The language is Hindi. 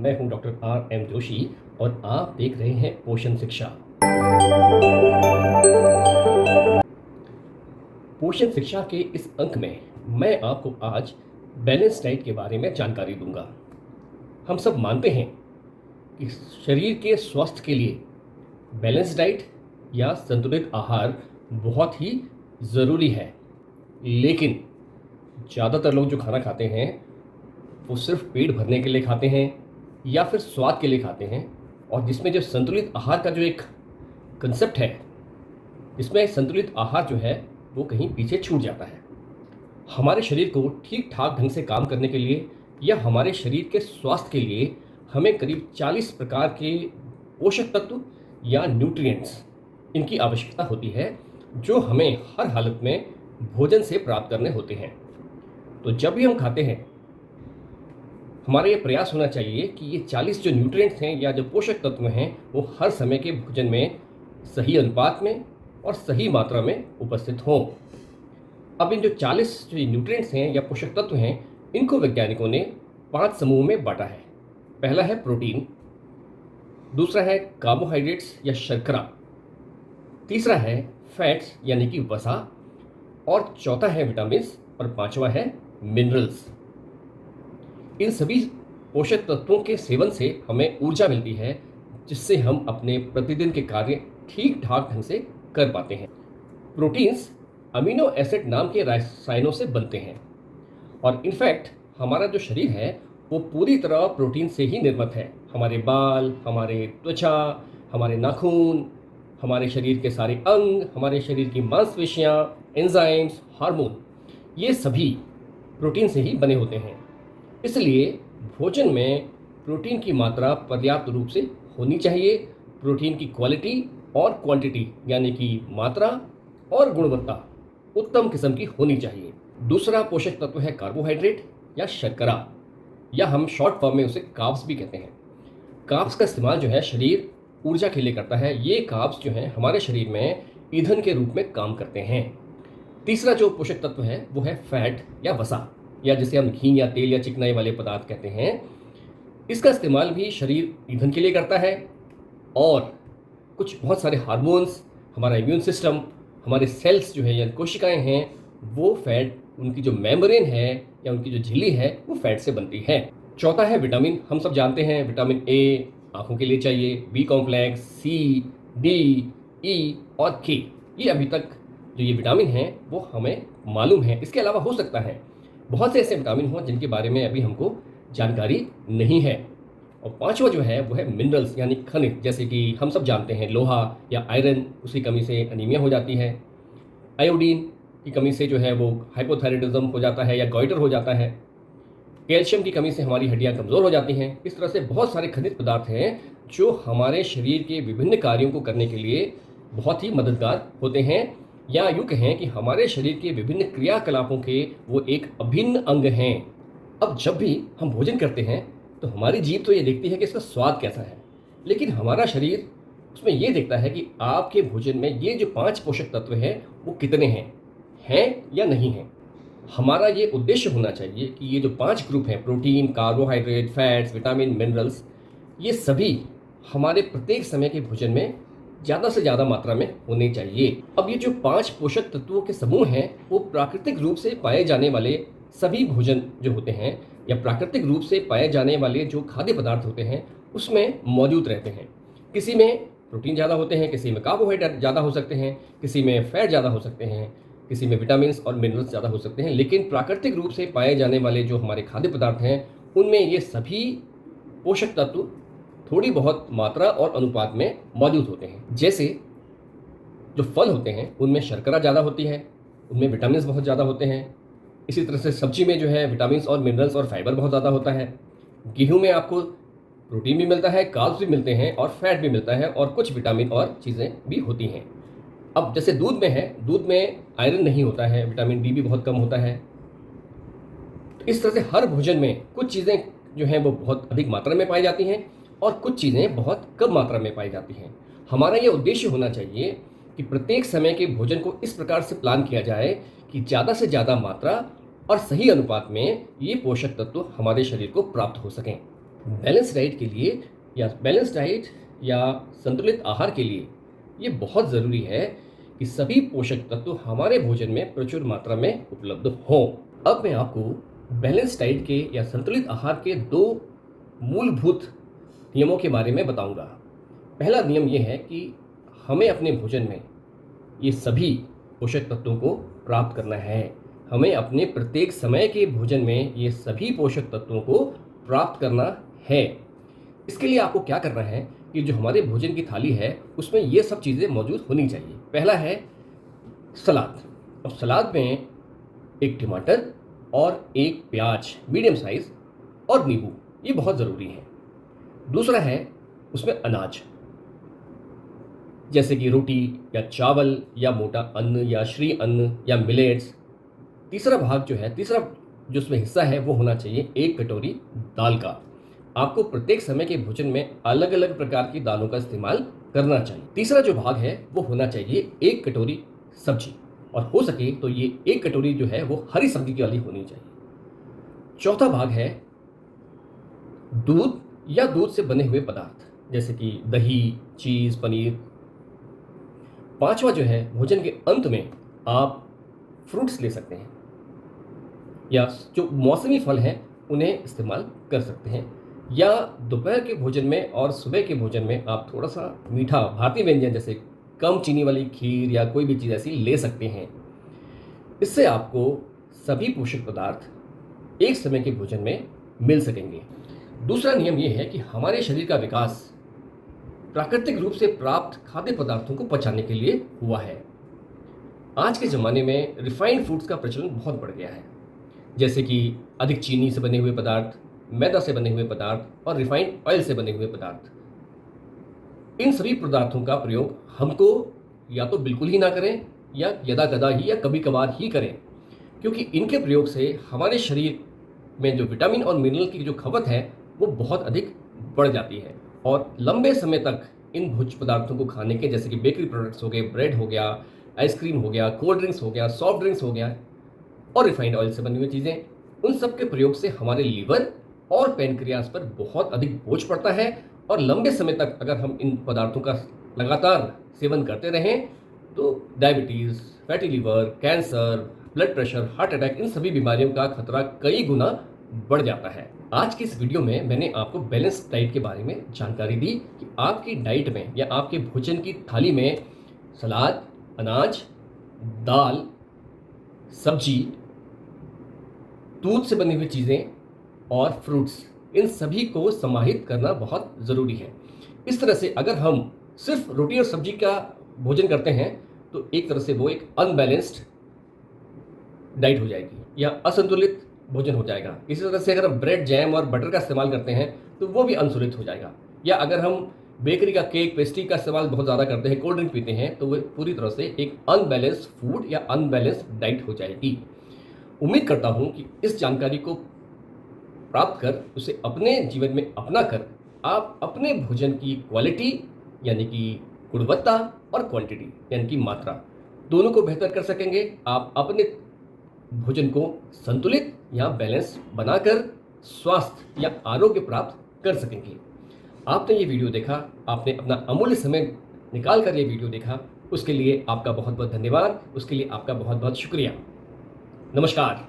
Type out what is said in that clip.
मैं हूं डॉक्टर RM जोशी और आप देख रहे हैं पोषण शिक्षा। पोषण शिक्षा के इस अंक में मैं आपको आज बैलेंस डाइट के बारे में जानकारी दूंगा। हम सब मानते हैं कि शरीर के स्वास्थ्य के लिए बैलेंस डाइट या संतुलित आहार बहुत ही ज़रूरी है, लेकिन ज़्यादातर लोग जो खाना खाते हैं वो सिर्फ पेट भरने के लिए खाते हैं या फिर स्वाद के लिए खाते हैं, और जिसमें जो संतुलित आहार का जो एक कंसेप्ट है, इसमें संतुलित आहार जो है वो कहीं पीछे छूट जाता है। हमारे शरीर को ठीक ठाक ढंग से काम करने के लिए या हमारे शरीर के स्वास्थ्य के लिए हमें करीब 40 प्रकार के पोषक तत्व या न्यूट्रिएंट्स इनकी आवश्यकता होती है, जो हमें हर हालत में भोजन से प्राप्त करने होते हैं। तो जब भी हम खाते हैं, हमारा ये प्रयास होना चाहिए कि ये 40 जो न्यूट्रिएंट्स हैं या जो पोषक तत्व हैं वो हर समय के भोजन में सही अनुपात में और सही मात्रा में उपस्थित हों। अब इन जो 40 जो न्यूट्रिएंट्स हैं या पोषक तत्व हैं, इनको वैज्ञानिकों ने 5 समूह में बांटा है। पहला है प्रोटीन, दूसरा है कार्बोहाइड्रेट्स या शर्करा, तीसरा है फैट्स यानी कि वसा, और चौथा है विटामिन्स, और पांचवा है मिनरल्स। इन सभी पोषक तत्वों के सेवन से हमें ऊर्जा मिलती है, जिससे हम अपने प्रतिदिन के कार्य ठीक ठाक ढंग से कर पाते हैं। प्रोटीन्स अमीनो एसिड नाम के रसायनों से बनते हैं, और इनफैक्ट हमारा जो शरीर है वो पूरी तरह प्रोटीन से ही निर्मित है। हमारे बाल, हमारे त्वचा, हमारे नाखून, हमारे शरीर के सारे अंग, हमारे शरीर की मांसपेशियाँ, एंजाइम्स, हार्मोन, ये सभी प्रोटीन से ही बने होते हैं। इसलिए भोजन में प्रोटीन की मात्रा पर्याप्त रूप से होनी चाहिए। प्रोटीन की क्वालिटी और क्वांटिटी यानी कि मात्रा और गुणवत्ता उत्तम किस्म की होनी चाहिए। दूसरा पोषक तत्व है कार्बोहाइड्रेट या शर्करा, या हम शॉर्ट फॉर्म में उसे कार्ब्स भी कहते हैं। कार्ब्स का इस्तेमाल जो है शरीर ऊर्जा के लिए करता है। ये कार्ब्स जो हैं हमारे शरीर में ईंधन के रूप में काम करते हैं। तीसरा जो पोषक तत्व है वो है फैट या वसा, या जिसे हम घी या तेल या चिकनाई वाले पदार्थ कहते हैं। इसका इस्तेमाल भी शरीर ईंधन के लिए करता है, और कुछ बहुत सारे हार्मोन्स, हमारा इम्यून सिस्टम, हमारे सेल्स जो है या कोशिकाएं हैं, वो फैट, उनकी जो मेम्ब्रेन है या उनकी जो झिल्ली है वो फैट से बनती है। चौथा है विटामिन। हम सब जानते हैं विटामिन ए आँखों के लिए चाहिए, बी कॉम्प्लेक्स, सी, डी, ई और के, ये अभी तक जो ये विटामिन हैं वो हमें मालूम है। इसके अलावा हो सकता है बहुत से ऐसे विटामिन हों जिनके बारे में अभी हमको जानकारी नहीं है। और पांचवा जो है वो है मिनरल्स यानी खनिज, जैसे कि हम सब जानते हैं लोहा या आयरन, उसकी कमी से अनीमिया हो जाती है। आयोडीन की कमी से जो है वो हाइपोथायराइडिज्म हो जाता है या गॉइटर हो जाता है। कैल्शियम की कमी से हमारी हड्डियां कमज़ोर हो जाती हैं। इस तरह से बहुत सारे खनिज पदार्थ हैं जो हमारे शरीर के विभिन्न कार्यों को करने के लिए बहुत ही मददगार होते हैं, या यूँ कहें कि हमारे शरीर के विभिन्न क्रियाकलापों के वो एक अभिन्न अंग हैं। अब जब भी हम भोजन करते हैं तो हमारी जीभ तो ये देखती है कि इसका स्वाद कैसा है, लेकिन हमारा शरीर उसमें ये देखता है कि आपके भोजन में ये जो 5 पोषक तत्व हैं वो कितने हैं या नहीं हैं। हमारा ये उद्देश्य होना चाहिए कि ये जो 5 ग्रुप हैं, protein, carbohydrate, fats, vitamin, minerals, ये सभी हमारे प्रत्येक समय के भोजन में ज़्यादा से ज़्यादा मात्रा में होने चाहिए। अब ये जो 5 पोषक तत्वों के समूह हैं वो प्राकृतिक रूप से पाए जाने वाले सभी भोजन जो होते हैं या प्राकृतिक रूप से पाए जाने वाले जो खाद्य पदार्थ होते हैं उसमें मौजूद रहते हैं। किसी में प्रोटीन ज़्यादा होते हैं, किसी में कार्बोहाइड्रेट ज़्यादा हो सकते हैं, किसी में फैट ज़्यादा हो सकते हैं, किसी में विटामिन और मिनरल्स ज़्यादा हो सकते हैं। लेकिन प्राकृतिक रूप से पाए जाने वाले जो हमारे खाद्य पदार्थ हैं उनमें ये सभी पोषक तत्व थोड़ी बहुत मात्रा और अनुपात में मौजूद होते हैं। जैसे जो फल होते हैं उनमें शर्करा ज़्यादा होती है, उनमें विटामिन बहुत ज़्यादा होते हैं। इसी तरह से सब्जी में जो है विटामिन और मिनरल्स और फाइबर बहुत ज़्यादा होता है। गेहूं में आपको प्रोटीन भी मिलता है, कार्ब्स भी मिलते हैं और फैट भी मिलता है, और कुछ विटामिन और चीज़ें भी होती हैं। अब जैसे दूध में है, दूध में आयरन नहीं होता है, विटामिन डी भी बहुत कम होता है। तो इस तरह से हर भोजन में कुछ चीज़ें जो हैं वो बहुत अधिक मात्रा में पाई जाती हैं और कुछ चीज़ें बहुत कम मात्रा में पाई जाती हैं। हमारा ये उद्देश्य होना चाहिए कि प्रत्येक समय के भोजन को इस प्रकार से प्लान किया जाए कि ज़्यादा से ज़्यादा मात्रा और सही अनुपात में ये पोषक तत्व हमारे शरीर को प्राप्त हो सकें। बैलेंस डाइट के लिए या बैलेंस डाइट या संतुलित आहार के लिए ये बहुत ज़रूरी है कि सभी पोषक तत्व हमारे भोजन में प्रचुर मात्रा में उपलब्ध हों। अब मैं आपको बैलेंस डाइट के या संतुलित आहार के दो मूलभूत नियमों के बारे में बताऊंगा। पहला नियम ये है कि हमें अपने भोजन में ये सभी पोषक तत्वों को प्राप्त करना है। हमें अपने प्रत्येक समय के भोजन में ये सभी पोषक तत्वों को प्राप्त करना है। इसके लिए आपको क्या करना है कि जो हमारे भोजन की थाली है उसमें ये सब चीज़ें मौजूद होनी चाहिए। पहला है सलाद। और सलाद में एक टमाटर और एक प्याज मीडियम साइज और नींबू, ये बहुत ज़रूरी है। दूसरा है उसमें अनाज, जैसे कि रोटी या चावल या मोटा अन्न या श्री अन्न या मिलेट्स। तीसरा भाग जो है, तीसरा जो उसमें हिस्सा है वो होना चाहिए एक कटोरी दाल का। आपको प्रत्येक समय के भोजन में अलग अलग प्रकार की दालों का इस्तेमाल करना चाहिए। तीसरा जो भाग है वो होना चाहिए एक कटोरी सब्जी, और हो सके तो ये एक कटोरी जो है वो हरी सब्जी वाली होनी चाहिए। चौथा भाग है दूध या दूध से बने हुए पदार्थ, जैसे कि दही, चीज़, पनीर। पांचवा जो है, भोजन के अंत में आप फ्रूट्स ले सकते हैं या जो मौसमी फल हैं उन्हें इस्तेमाल कर सकते हैं, या दोपहर के भोजन में और सुबह के भोजन में आप थोड़ा सा मीठा भारतीय व्यंजन जैसे कम चीनी वाली खीर या कोई भी चीज़ ऐसी ले सकते हैं। इससे आपको सभी पोषक पदार्थ एक समय के भोजन में मिल सकेंगे। दूसरा नियम ये है कि हमारे शरीर का विकास प्राकृतिक रूप से प्राप्त खाद्य पदार्थों को पचाने के लिए हुआ है। आज के ज़माने में रिफाइंड फूड्स का प्रचलन बहुत बढ़ गया है, जैसे कि अधिक चीनी से बने हुए पदार्थ, मैदा से बने हुए पदार्थ और रिफाइंड ऑयल से बने हुए पदार्थ। इन सभी पदार्थों का प्रयोग हमको या तो बिल्कुल ही ना करें या यदा कदा ही या कभी कभार ही करें, क्योंकि इनके प्रयोग से हमारे शरीर में जो विटामिन और मिनरल की जो खपत है वो बहुत अधिक बढ़ जाती है, और लंबे समय तक इन भोज्य पदार्थों को खाने के, जैसे कि बेकरी प्रोडक्ट्स हो गए, ब्रेड हो गया, आइसक्रीम हो गया, कोल्ड ड्रिंक्स हो गया, सॉफ्ट ड्रिंक्स हो गया और रिफाइंड ऑयल से बनी हुई चीज़ें, उन सब के प्रयोग से हमारे लीवर और पैनक्रियाज पर बहुत अधिक बोझ पड़ता है। और लंबे समय तक अगर हम इन पदार्थों का लगातार सेवन करते रहें तो diabetes, fatty liver, cancer, blood pressure, heart attack, इन सभी बीमारियों का खतरा कई गुना बढ़ जाता है। आज की इस वीडियो में मैंने आपको बैलेंस डाइट के बारे में जानकारी दी कि आपकी डाइट में या आपके भोजन की थाली में सलाद, अनाज, दाल, सब्जी, दूध से बनी हुई चीज़ें और फ्रूट्स, इन सभी को समाहित करना बहुत ज़रूरी है। इस तरह से अगर हम सिर्फ रोटी और सब्जी का भोजन करते हैं तो एक तरह से वो एक अनबैलेंस्ड डाइट हो जाएगी या असंतुलित भोजन हो जाएगा। इसी तरह से अगर हम ब्रेड, जैम और बटर का इस्तेमाल करते हैं तो वो भी अनसंतुलित हो जाएगा। या अगर हम बेकरी का केक, पेस्ट्री का इस्तेमाल बहुत ज़्यादा करते हैं, कोल्ड ड्रिंक पीते हैं, तो वो पूरी तरह से एक अनबैलेंस्ड फूड या अनबैलेंस्ड डाइट हो जाएगी। उम्मीद करता हूँ कि इस जानकारी को प्राप्त कर उसे अपने जीवन में अपना कर आप अपने भोजन की क्वालिटी यानी कि गुणवत्ता और क्वांटिटी यानी कि मात्रा दोनों को बेहतर कर सकेंगे। आप अपने भोजन को संतुलित या बैलेंस बनाकर स्वास्थ्य या आरोग्य प्राप्त कर सकेंगे। आपने ये वीडियो देखा, आपने अपना अमूल्य समय निकाल कर ये वीडियो देखा, उसके लिए आपका बहुत बहुत धन्यवाद, उसके लिए आपका बहुत बहुत शुक्रिया। नमस्कार।